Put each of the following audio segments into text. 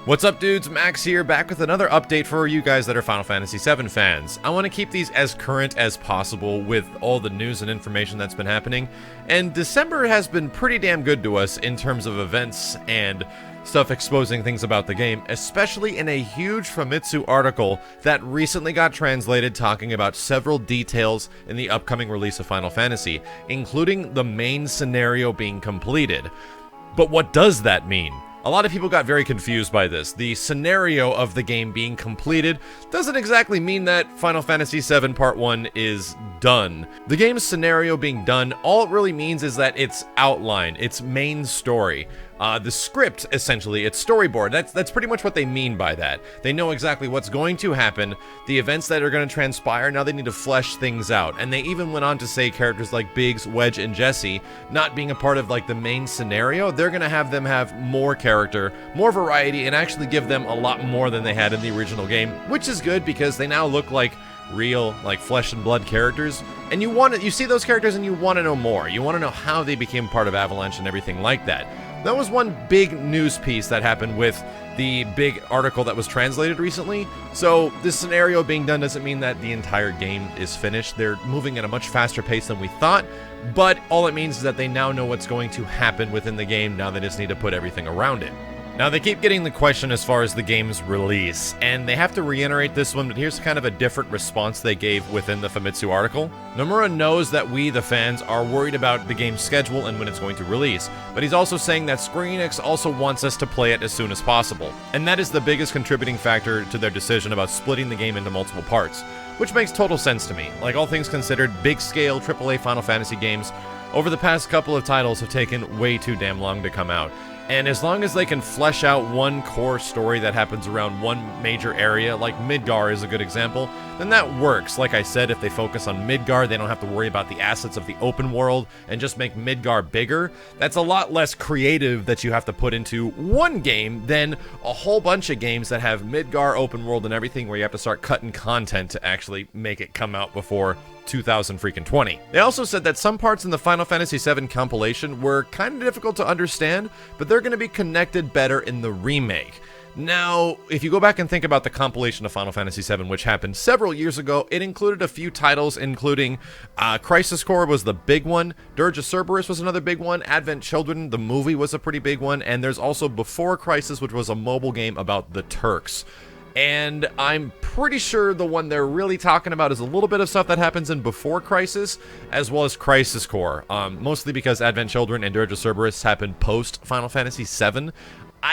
What's up, dudes? Max here, back with another update for you guys that are Final Fantasy VII fans. I want to keep these as current as possible with all the news and information that's been happening, and December has been pretty damn good to us in terms of events and stuff exposing things about the game, especially in a huge Famitsu article that recently got translated talking about several details in the upcoming release of Final Fantasy, including the main scenario being completed. But what does that mean? A lot of people got very confused by this. The scenario of the game being completed doesn't exactly mean that Final Fantasy VII Part 1 is done. The game's scenario being done, all it really means is that its outline, its main story, the script, essentially, its storyboard, that's pretty much what they mean by that. They know exactly what's going to happen, the events that are going to transpire, now they need to flesh things out. And they even went on to say characters like Biggs, Wedge, and Jessie, not being a part of like the main scenario, they're going to have them have more character, more variety, and actually give them a lot more than they had in the original game, which is good because they now look like real, like flesh and blood characters, and you see those characters and you want to know more. You want to know how they became part of Avalanche and everything like that. That was one big news piece that happened with the big article that was translated recently. So this scenario being done doesn't mean that the entire game is finished. They're moving at a much faster pace than we thought, but all it means is that they now know what's going to happen within the game. Now they just need to put everything around it. Now, they keep getting the question as far as the game's release, and they have to reiterate this one, but here's kind of a different response they gave within the Famitsu article. Nomura knows that we, the fans, are worried about the game's schedule and when it's going to release, but he's also saying that Square Enix also wants us to play it as soon as possible, and that is the biggest contributing factor to their decision about splitting the game into multiple parts, which makes total sense to me. Like, all things considered, big-scale AAA Final Fantasy games over the past couple of titles have taken way too damn long to come out. And as long as they can flesh out one core story that happens around one major area, like Midgar is a good example, then that works. Like I said, if they focus on Midgar, they don't have to worry about the assets of the open world and just make Midgar bigger. That's a lot less creative that you have to put into one game than a whole bunch of games that have Midgar, open world, and everything where you have to start cutting content to actually make it come out before 2020. They also said that some parts in the Final Fantasy VII compilation were kind of difficult to understand, but they're going to be connected better in the remake. Now, if you go back and think about the compilation of Final Fantasy VII, which happened several years ago, it included a few titles, including Crisis Core was the big one, Dirge of Cerberus was another big one, Advent Children, the movie, was a pretty big one, and there's also Before Crisis, which was a mobile game about the Turks. And I'm pretty sure the one they're really talking about is a little bit of stuff that happens in Before Crisis, as well as Crisis Core, mostly because Advent Children and Dirge of Cerberus happened post Final Fantasy VII.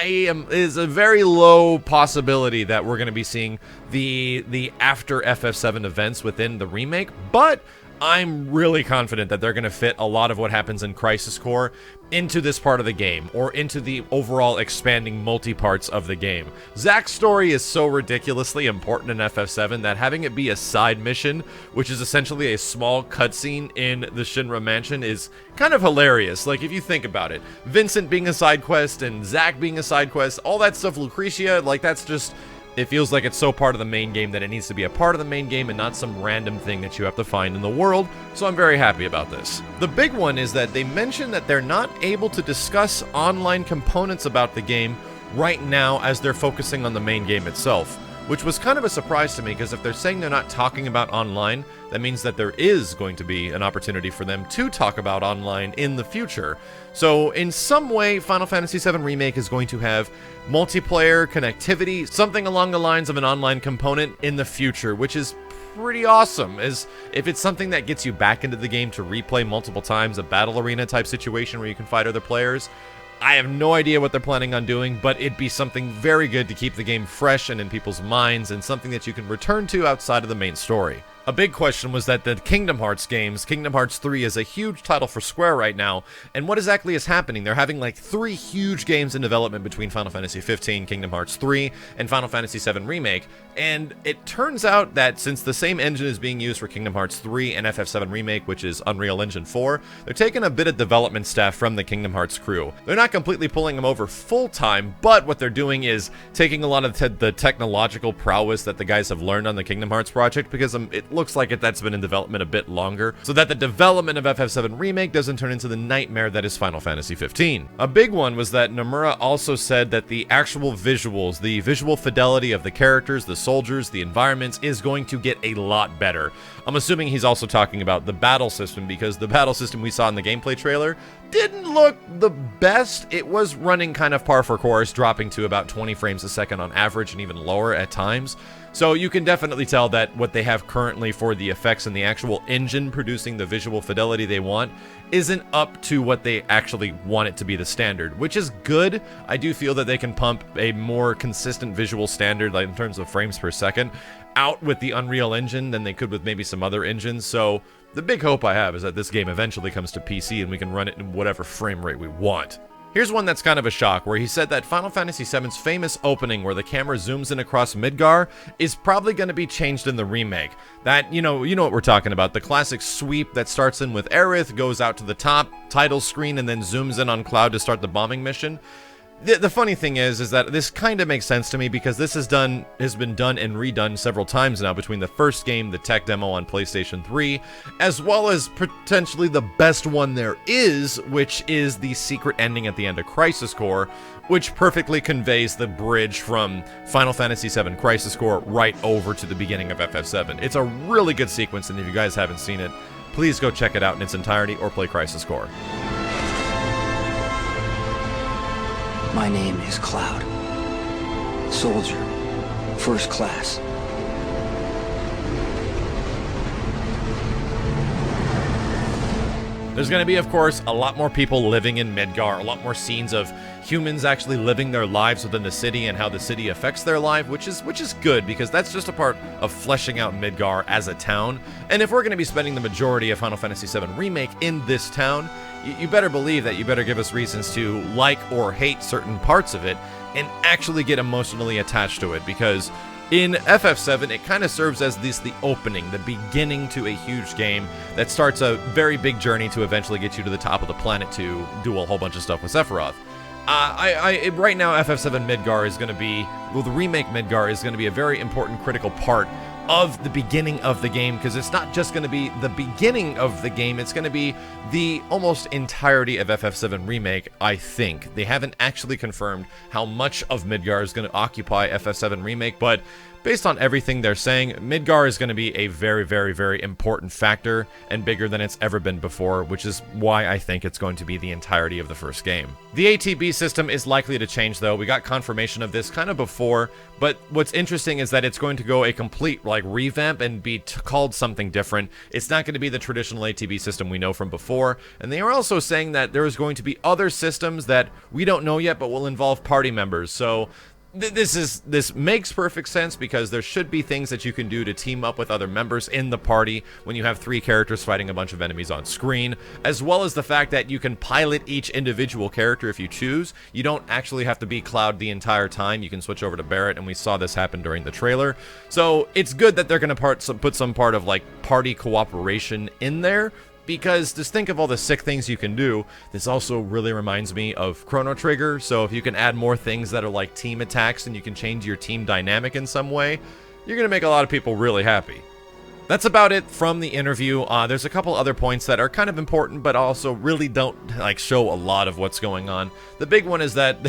Is a very low possibility that we're going to be seeing the after FF7 events within the remake, but I'm really confident that they're going to fit a lot of what happens in Crisis Core into this part of the game, or into the overall expanding multi-parts of the game. Zack's story is so ridiculously important in FF7 that having it be a side mission, which is essentially a small cutscene in the Shinra Mansion, is kind of hilarious. Like, if you think about it, Vincent being a side quest and Zack being a side quest, all that stuff, Lucretia, like, that's just... It feels like it's so part of the main game that it needs to be a part of the main game and not some random thing that you have to find in the world, so I'm very happy about this. The big one is that they mentioned that they're not able to discuss online components about the game right now as they're focusing on the main game itself, which was kind of a surprise to me, because if they're saying they're not talking about online, that means that there is going to be an opportunity for them to talk about online in the future. So in some way, Final Fantasy VII Remake is going to have multiplayer connectivity, something along the lines of an online component in the future, which is pretty awesome. As if it's something that gets you back into the game to replay multiple times, a battle arena type situation where you can fight other players. I have no idea what they're planning on doing, but it'd be something very good to keep the game fresh and in people's minds, and something that you can return to outside of the main story. A big question was that the Kingdom Hearts games, Kingdom Hearts 3 is a huge title for Square right now, and what exactly is happening? They're having like 3 huge games in development between Final Fantasy 15, Kingdom Hearts 3, and Final Fantasy 7 Remake, and it turns out that since the same engine is being used for Kingdom Hearts 3 and FF7 Remake, which is Unreal Engine 4, they're taking a bit of development staff from the Kingdom Hearts crew. They're not completely pulling them over full-time, but what they're doing is taking a lot of the technological prowess that the guys have learned on the Kingdom Hearts project, because it looks like that's been in development a bit longer, so that the development of FF7 Remake doesn't turn into the nightmare that is Final Fantasy 15. A big one was that Nomura also said that the actual visuals, the visual fidelity of the characters, the soldiers, the environments is going to get a lot better. I'm assuming he's also talking about the battle system, because the battle system we saw in the gameplay trailer didn't look the best. It was running kind of par for course, dropping to about 20 frames a second on average and even lower at times. So you can definitely tell that what they have currently for the effects and the actual engine producing the visual fidelity they want isn't up to what they actually want it to be the standard, which is good. I do feel that they can pump a more consistent visual standard, like in terms of frames per second, out with the Unreal Engine than they could with maybe some other engines. So the big hope I have is that this game eventually comes to PC and we can run it in whatever frame rate we want. Here's one that's kind of a shock, where he said that Final Fantasy VII's famous opening where the camera zooms in across Midgar is probably going to be changed in the remake. That, you know what we're talking about, the classic sweep that starts in with Aerith, goes out to the top, title screen, and then zooms in on Cloud to start the bombing mission. The funny thing is that this kind of makes sense to me, because this has been done and redone several times now between the first game, the tech demo on PlayStation 3, as well as potentially the best one there is, which is the secret ending at the end of Crisis Core, which perfectly conveys the bridge from Final Fantasy VII Crisis Core right over to the beginning of FF7. It's a really good sequence, and if you guys haven't seen it, please go check it out in its entirety or play Crisis Core. My name is Cloud. Soldier. First class. There's going to be, of course, a lot more people living in Midgar, a lot more scenes of humans actually living their lives within the city and how the city affects their life, which is good, because that's just a part of fleshing out Midgar as a town. And if we're going to be spending the majority of Final Fantasy VII Remake in this town, you better believe that you better give us reasons to like or hate certain parts of it and actually get emotionally attached to it, because in FF7, it kind of serves as the opening, the beginning to a huge game that starts a very big journey to eventually get you to the top of the planet to do a whole bunch of stuff with Sephiroth. Right now, FF7 Midgar is going to be, well, the remake Midgar is going to be a very important, critical part of the beginning of the game, because it's not just going to be the beginning of the game, it's going to be the almost entirety of FF7 Remake, I think. They haven't actually confirmed how much of Midgar is going to occupy FF7 Remake, but based on everything they're saying, Midgar is going to be a very, very, very important factor and bigger than it's ever been before, which is why I think it's going to be the entirety of the first game. The ATB system is likely to change, though. We got confirmation of this kind of before, but what's interesting is that it's going to go a complete revamp and be called something different. It's not going to be the traditional ATB system we know from before, and they are also saying that there is going to be other systems that we don't know yet but will involve party members. So this makes perfect sense, because there should be things that you can do to team up with other members in the party when you have 3 characters fighting a bunch of enemies on screen, as well as the fact that you can pilot each individual character if you choose. You don't actually have to be Cloud the entire time. You can switch over to Barret, and we saw this happen during the trailer. So it's good that they're going to put some part of party cooperation in there, because just think of all the sick things you can do. This also really reminds me of Chrono Trigger, so if you can add more things that are like team attacks and you can change your team dynamic in some way, you're going to make a lot of people really happy. That's about it from the interview. There's a couple other points that are kind of important, but also really don't show a lot of what's going on. The big one is that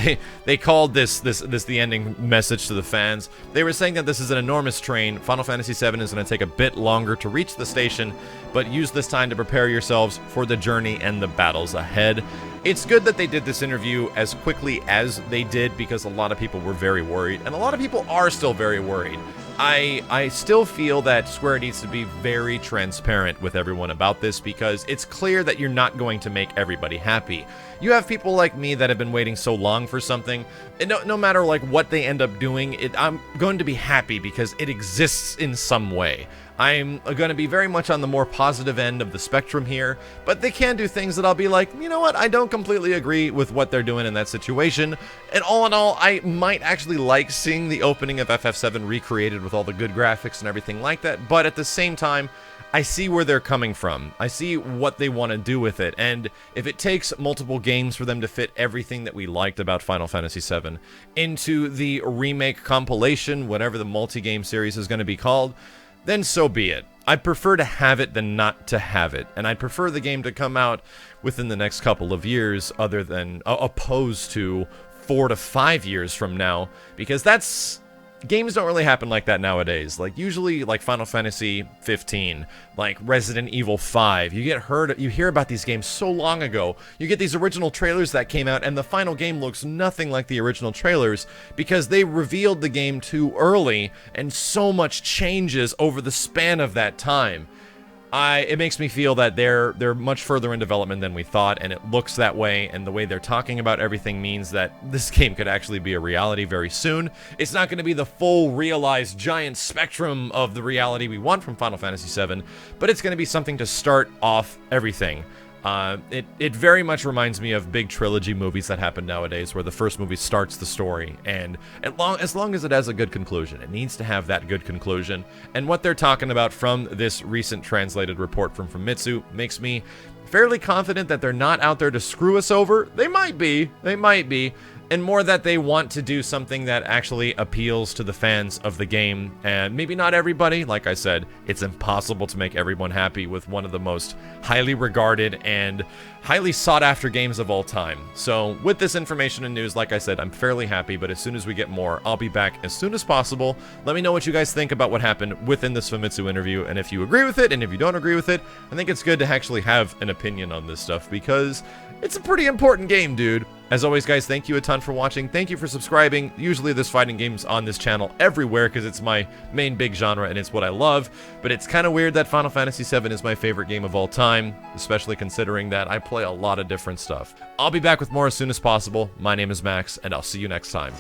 they called this the ending message to the fans. They were saying that this is an enormous train. Final Fantasy VII is going to take a bit longer to reach the station, but use this time to prepare yourselves for the journey and the battles ahead. It's good that they did this interview as quickly as they did, because a lot of people were very worried, and a lot of people are still very worried. I still feel that Square needs to be very transparent with everyone about this, because it's clear that you're not going to make everybody happy. You have people like me that have been waiting so long for something, and no matter what they end up doing, I'm going to be happy because it exists in some way. I'm going to be very much on the more positive end of the spectrum here, but they can do things that I'll be like, you know what, I don't completely agree with what they're doing in that situation, and all in all, I might actually like seeing the opening of FF7 recreated with all the good graphics and everything like that, but at the same time, I see where they're coming from. I see what they want to do with it, and if it takes multiple games for them to fit everything that we liked about Final Fantasy VII into the remake compilation, whatever the multi-game series is going to be called, then so be it. I'd prefer to have it than not to have it, and I'd prefer the game to come out within the next couple of years other than opposed to 4 to 5 years from now, because games don't really happen like that nowadays. Like, usually, like Final Fantasy 15, like Resident Evil 5, you hear about these games so long ago. You get these original trailers that came out, and the final game looks nothing like the original trailers because they revealed the game too early, and so much changes over the span of that time. It makes me feel that they're much further in development than we thought, and it looks that way, and the way they're talking about everything means that this game could actually be a reality very soon. It's not going to be the full realized giant spectrum of the reality we want from Final Fantasy VII, but it's going to be something to start off everything. It very much reminds me of big trilogy movies that happen nowadays, where the first movie starts the story, and as long as it has a good conclusion, it needs to have that good conclusion. And what they're talking about from this recent translated report from Famitsu makes me fairly confident that they're not out there to screw us over. They might be, and more that they want to do something that actually appeals to the fans of the game, and maybe not everybody. Like I said, it's impossible to make everyone happy with one of the most highly regarded and highly sought after games of all time. So with this information and news, like I said, I'm fairly happy, but as soon as we get more, I'll be back as soon as possible. Let me know what you guys think about what happened within this Famitsu interview, and if you agree with it, and if you don't agree with it, I think it's good to actually have an opinion on this stuff, because it's a pretty important game, dude. As always, guys, thank you a ton for watching. Thank you for subscribing. Usually there's fighting games on this channel everywhere because it's my main big genre and it's what I love. But it's kind of weird that Final Fantasy VII is my favorite game of all time, especially considering that I play a lot of different stuff. I'll be back with more as soon as possible. My name is Max, and I'll see you next time.